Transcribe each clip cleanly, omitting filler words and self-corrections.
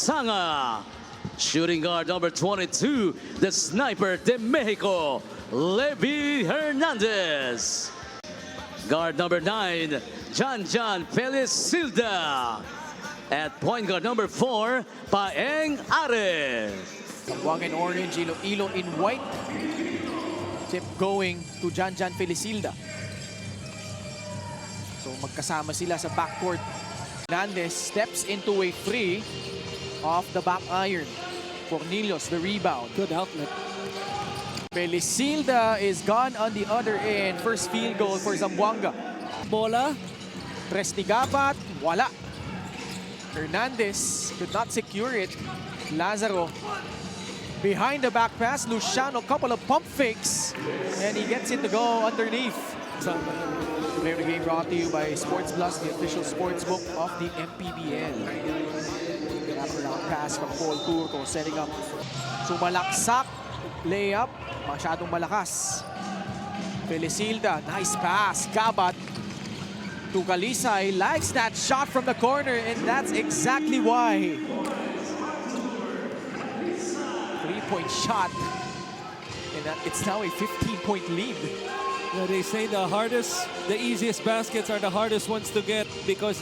Sanga. Shooting guard number 22, the sniper de Mexico, Levi Hernandez. Guard number 9, Janjan Felicilda. At point guard number 4, Paeng Are. Zamboanga in orange, Iloilo in white. Tip going to Janjan Felicilda. So magkasama sila sa backcourt. Hernandez steps into a free off the back iron. Cornelius, the rebound. Good outlet. Felicilda is gone on the other end. First field goal for Zamboanga. Bola. Tres ni Gabat, wala. Hernandez could not secure it. Lazaro behind the back pass. Luciano, couple of pump fakes. And he gets it to go underneath. Player of the game brought to you by Sports Plus, the official sportsbook of the MPBL. Wraparound pass from Paul Turco, setting up. Sumalaksak, layup, masyadong malakas. Felicilda, nice pass. Gabat to Galisay, likes that shot from the corner, and that's exactly why. 3-point shot, and it's now a 15-point lead. Yeah, they say the easiest baskets are the hardest ones to get because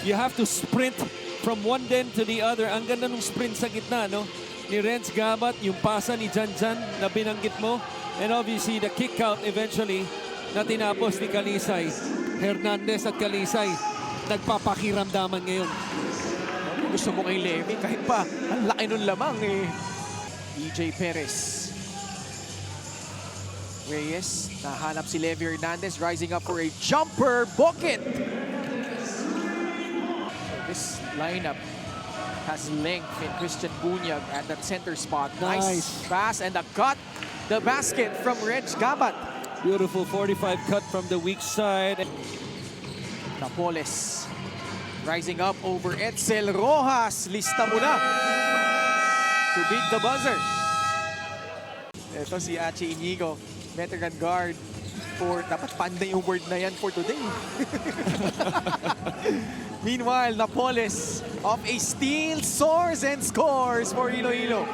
you have to sprint from one end to the other. Ang ganda ng sprint sa gitna, no? Ni Renz Gabat, yung pasa ni Janjan na binanggit mo. And obviously, the kick out eventually na tinapos ni Galisay. Hernandez at Galisay, nagpapakiramdaman ngayon. Gusto mo kay Levi, kahit pa ang laki nun lamang eh. EJ Perez. Reyes, nahanap si Levi Hernandez, rising up for a jumper. Book it! This lineup has length in Christian Bunyag at that center spot. Nice pass and a cut. The basket from Reg Gabat. Beautiful 45 cut from the weak side. Napoles rising up over Edsel Rojas. Lista mo na to beat the buzzer. Ito si Achi Inigo, veteran guard. Dapat panday yung word na yan for today. Meanwhile, Napoles off a steal, soars and scores for Iloilo.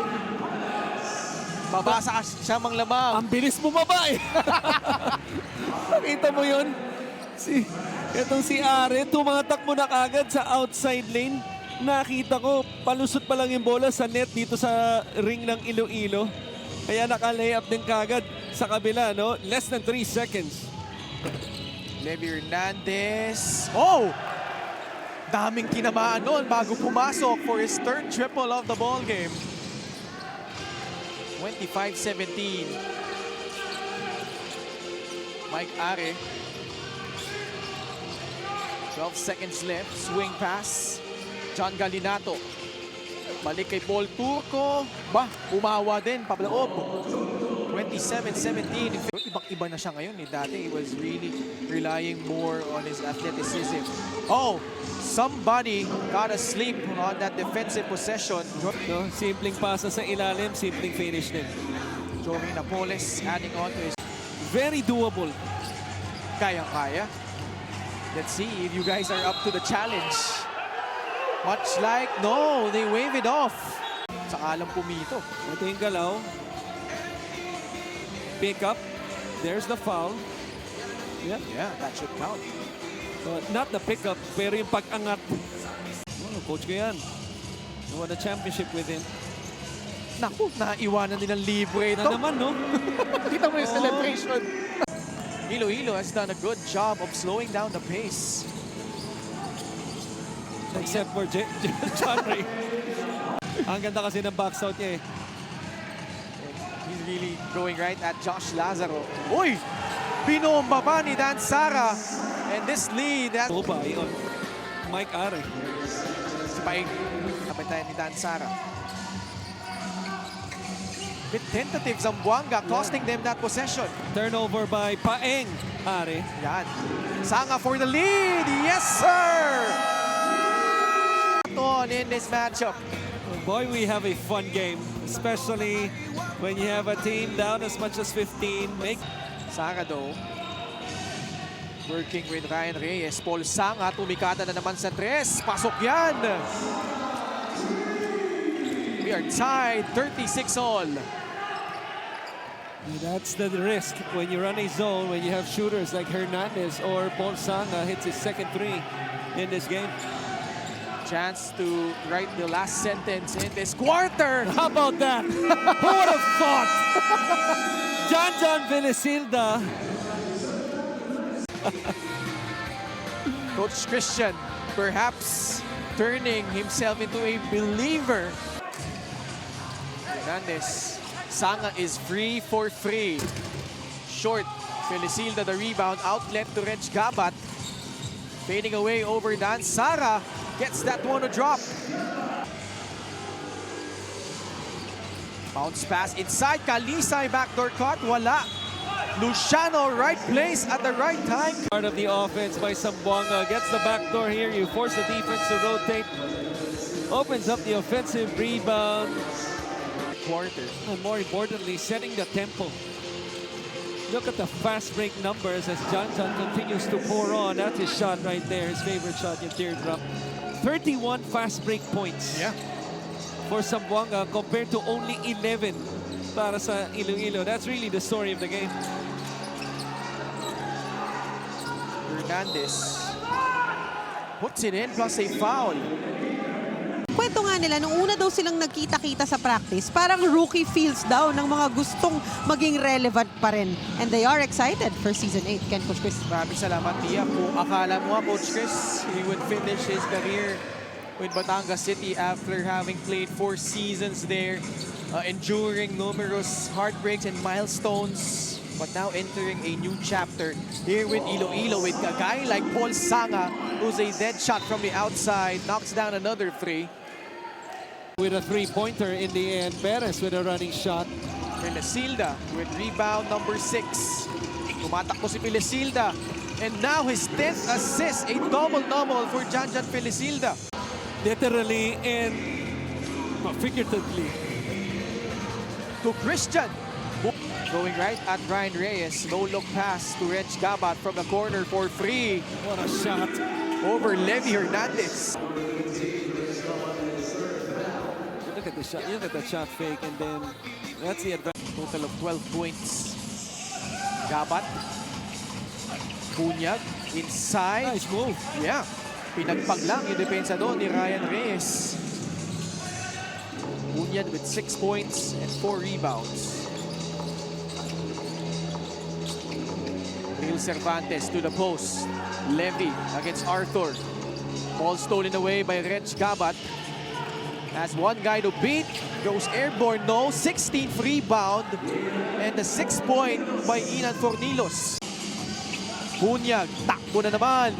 Mabasa siya mang lamang. Ang bilis mo babae. Nakita mo yun? Itong si Are, tumatak mo na kagad sa outside lane. Nakita ko, palusot pa lang yung bola sa net dito sa ring ng Iloilo. Kaya naka-layup din kagad sa kabila, no? Less than 3 seconds. Levi Hernandez. Oh! Daming kinamaan noon bago pumasok for his third triple of the ball game. 25-17. Mike Are. 12 seconds left. Swing pass. John Galinato. Balik kay Paul Turco. Umawa din. Pablaob. 27-17. Ibang-iba na siya ngayon. Dati, he was really relying more on his athleticism. Oh! Somebody got asleep on that defensive possession. No, simpleng pasa sa ilalim, simpleng finish din. Joey Napoles adding on to his... Very doable. Kaya-kaya. Let's see if you guys are up to the challenge. Much like, no, they wave it off. Saka alam pumito. Ito yung galaw. Pick up. There's the foul. Yeah, that should count. Not the pickup, pero yung pag-angat. Oh, coach ko yan. You won a championship with him. Naku, naiwanan din ng libre ito. Na naman, no? Kita mo yung celebration. Iloilo has done a good job of slowing down the pace. Except for John Ray. Ang ganda kasi ng box out niya eh. He's really going right at Josh Lazaro. Uy! Binomba pa ni Dan Sara. And this lead... Oba, yun. Mike Are. Si Paeng. Kapitayan ni Dan Sara. Bit tentative Zamboanga, costing them that possession. Turnover by Paeng Are. Yan. Sanga for the lead. Yes, sir! On in this matchup. Boy, we have a fun game. Especially when you have a team down as much as 15. Sanga though. Working with Ryan Reyes. Paul Sanga, tumikada na naman sa tres. Pasok yan! We are tied 36 all. That's the risk when you run a zone, when you have shooters like Hernandez or Paul Sanga hits his second three in this game. Chance to write the last sentence in this quarter. How about that? Who would have thought? John Vinisilda. Coach Christian perhaps turning himself into a believer. Hernandez. Sanga is free for three. Short. Felicilda the rebound. Outlet to Reg Gabat. Fading away over Dan Sara. Gets that one to drop. Bounce pass inside. Kalisay backdoor cut. Wala. Luciano right place at the right time. Part of the offense by Zamboanga. Gets the backdoor here. You force the defense to rotate. Opens up the offensive rebound. Quarter. And more importantly, setting the tempo. Look at the fast break numbers as John continues to pour on. That's his shot right there, his favorite shot, yung teardrop. 31 fast break points for Zamboanga compared to only 11 para sa Iloilo. That's really the story of the game. Hernandez puts it in plus a foul. Kwento nga nila, nung una daw silang nagkita-kita sa practice, parang rookie feels daw ng mga gustong maging relevant pa rin. And they are excited for Season 8. Ken, Coach Chris. Maraming salamat, Tia. Kung akala mo, Coach Chris, he would finish his career with Batangas City after having played 4 seasons there, enduring numerous heartbreaks and milestones, but now entering a new chapter here with Iloilo with a guy like Paul Sanga, who's a dead shot from the outside, knocks down another 3. With a three-pointer in the end, Perez with a running shot. Felicilda with rebound number 6. Tumatakbo si Felicilda. And now his 10th assist, a double-double for Jan Felicilda. Literally and figuratively. To Christian. Going right at Ryan Reyes. No look pass to Reg Gabat from the corner for 3. What a shot. Over Levy Hernandez. Look at the shot. Look at that shot fake, and then that's the advantage. Total of 12 points. Gabat. Bunyag. Inside. Nice move. Yeah. Pinagpag lang yung depensa doon ni Ryan Reyes. Bunyag with 6 points and 4 rebounds. Real Cervantes to the post. Levy against Arthur. Ball stolen away by Reg Gabat. Has one guy to beat. Goes airborne, no. 16th rebound. And the 6th point by Inan Fornilos. Bunyag, takbo na naman.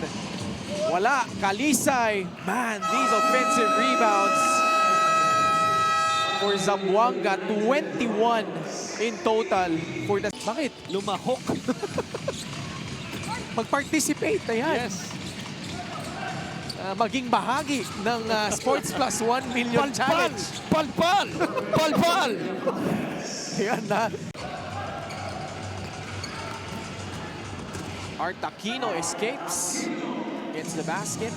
Wala, Kalisay. Man, these offensive rebounds for Zamboanga. 21 in total for the... Bakit? Lumahok. Mag-participate na yan. Yes. Maging bahagi ng Sports Plus 1 Million Challenge. Palpal! Palpal! Yan na. Art Aquino escapes. Gets the basket.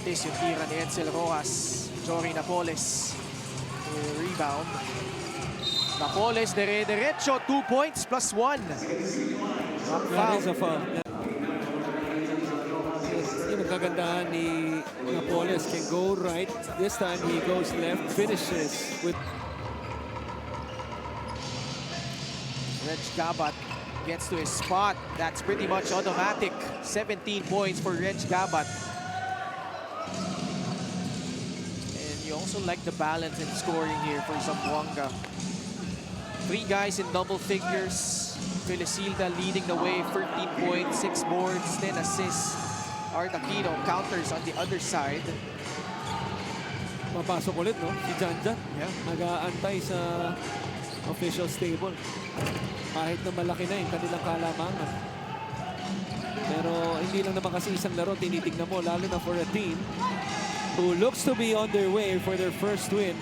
This yung tira ni Edsel Rojas. Jory Napoles. Rebound. Napoles, derecho. 2 points plus 1. That is a foul. Yung kagandahan ni Napoles can go right. This time he goes left, finishes with... Reg Gabat gets to his spot. That's pretty much automatic. 17 points for Reg Gabat. And you also like the balance in scoring here for Zamboanga. 3 guys in double figures. Felicilda leading the way, 13 points, 6 boards, 10 assists. Art Aquino counters on the other side. Mapasok ulit, no? Si Janjan. Yeah. Nag-aantay sa official's table. Kahit na malaki na yung kanilang kalamangan. Pero hindi lang naman kasi isang laro tinitignan mo, lalo na for a team who looks to be on their way for their first win.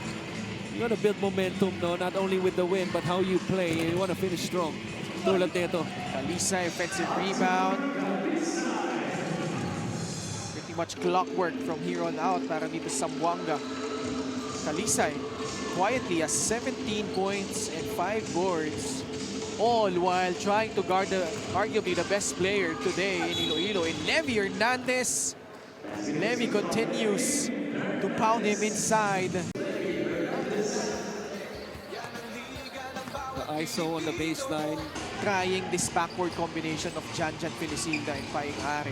You want to build momentum, no? Not only with the win, but how you play. You want to finish strong. Tulad nito. Kalisay, offensive rebound. Pretty much clockwork from here on out para dito sa Zamboanga. Talisay quietly has 17 points and 5 boards, all while trying to guard arguably the best player today in Iloilo, in Levy Hernandez. Levy continues to pound him inside. The ISO on the baseline. Trying this backward combination of Jan Felicilda and Paing Are.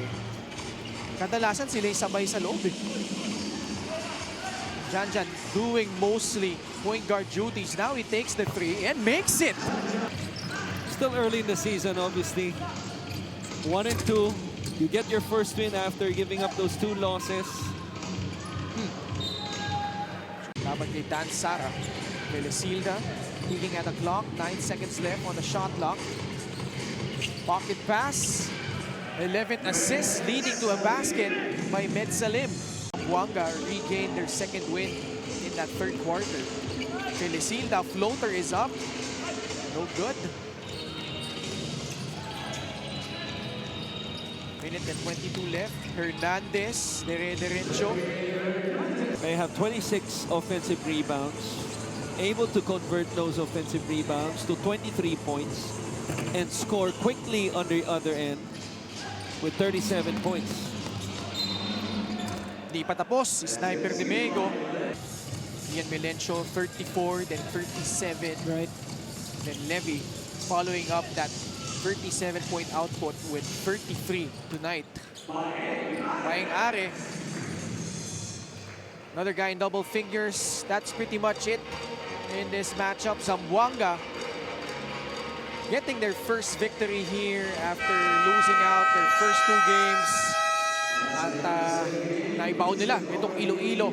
Kadalasan sila yung sabay sa loob. Jan doing mostly point guard duties. Now he takes the three and makes it. Still early in the season, obviously. 1 and 2. You get your first win after giving up those 2 losses. Laban kay Dan Sara. Felicilda peeking at the clock. 9 seconds left on the shot clock. Pocket pass. 11 assists leading to a basket by Med Salim. Buanga regained their second win in that third quarter. Felicilda floater is up. No good. Minute and 22 left. Hernandez, derecho. They have 26 offensive rebounds. Able to convert those offensive rebounds to 23 points and score quickly on the other end with 37 points. Di pa tapos, Sniper Dimego. Ian Melencio, 34, then 37. Right. Then Levy following up that 37-point output with 33 tonight. Paing Are. Another guy in double figures. That's pretty much it in this matchup. Zamboanga getting their first victory here after losing out their first 2 games. At naibaw nila itong Iloilo